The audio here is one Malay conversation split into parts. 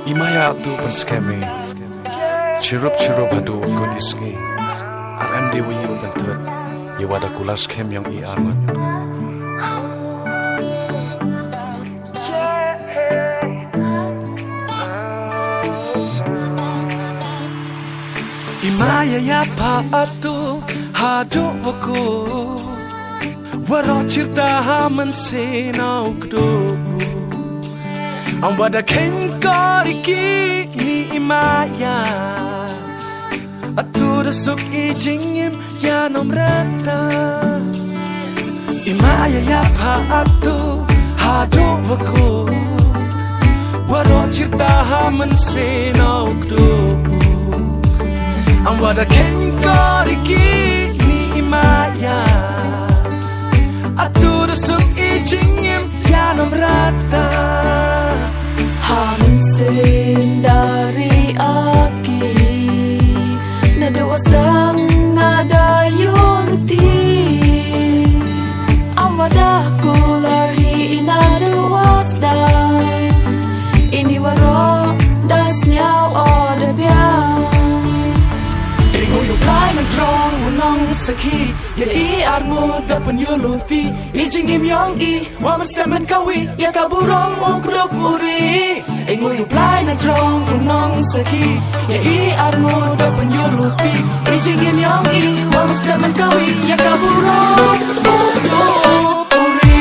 Imaya tu penskemi Cirup-cirup hadu kun isngi RMD wiyu bentet Yewada kulas kem yang i arman Imaya ya pa atu hadu waku Waro cirta haman senau kudu Ambada kengkoriki ni imaya Atu dasuk ijingim ya nomrata Imaya ya pa atu hadu waku Waro cirta haman senau kudu Ambada kengkoriki ni imaya Atu dasuk ijingim ya nomrata Hamsin dari aki Nadawas lang ngadayunuti Ang wadaku larhi inadawas dan Ini waro das nyaw odabya Ingo yung play ng drong unang saki Ya i armo dapan yuluti Ijing imyong i Waman stemen kawi Ya kaburong ukruk uri Ingo yung play ng drong unang saki Ya i armo dapan yuluti Ijing imyong i Waman stemen kawi Ya kaburong ukruk uri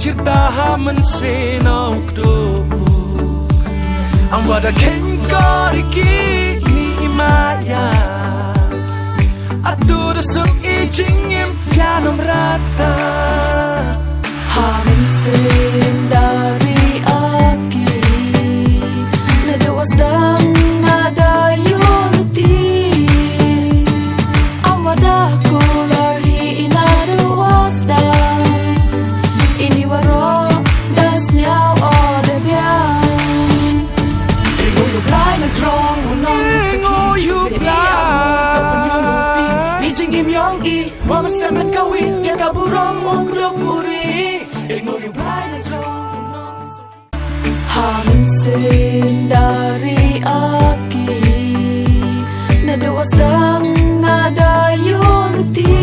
Cirta haman senau kudu Ang wada kengkoriki ni imaya Atu dasuk ijingim ya nomrata Hamsin dari aki Nadawas lang ngadayunuti Ang wadaku larhi inadawas dan Ini waro das nyaw odabya Ingo yung play ng drong unang saki Ingo yung play Ijing imyong i Waman stemen kawi Ya kaburong ukruk uri Ingo yung play ng drong unang saki Hamsin dari aki Nadawas lang ngadayunuti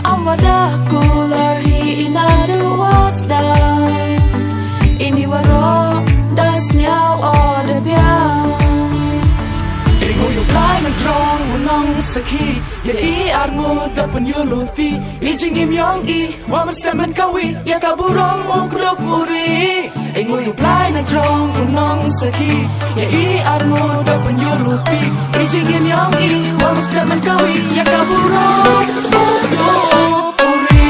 Ang wadaku larhi inadawas dan Ini waro das nyaw odabya Ingo yung play ng drong unang saki Ya i armo dapan yuluti Ijing imyong i Waman stemen kawi Ya kaburong ukruk uri Ingo yung play ng drong unang saki Ya i armo dapan yuluti Ijing imyong i Waman stemen kawi Ya kaburong ukruk uri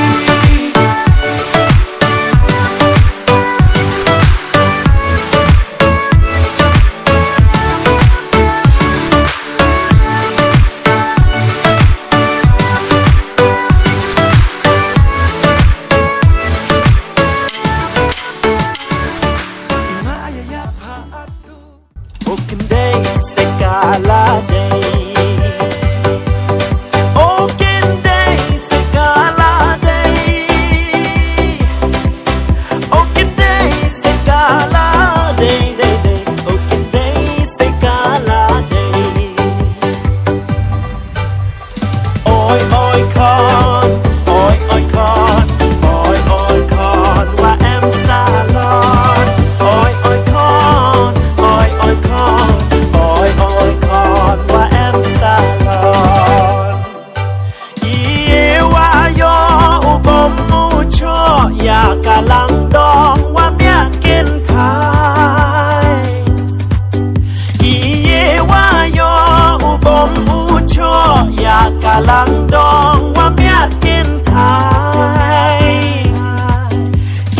Kalang dong wa miat kin thai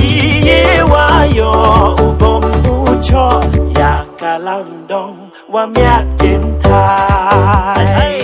Iye wa yo ubom ucho ya kalang dong ว่าเมียกินทาย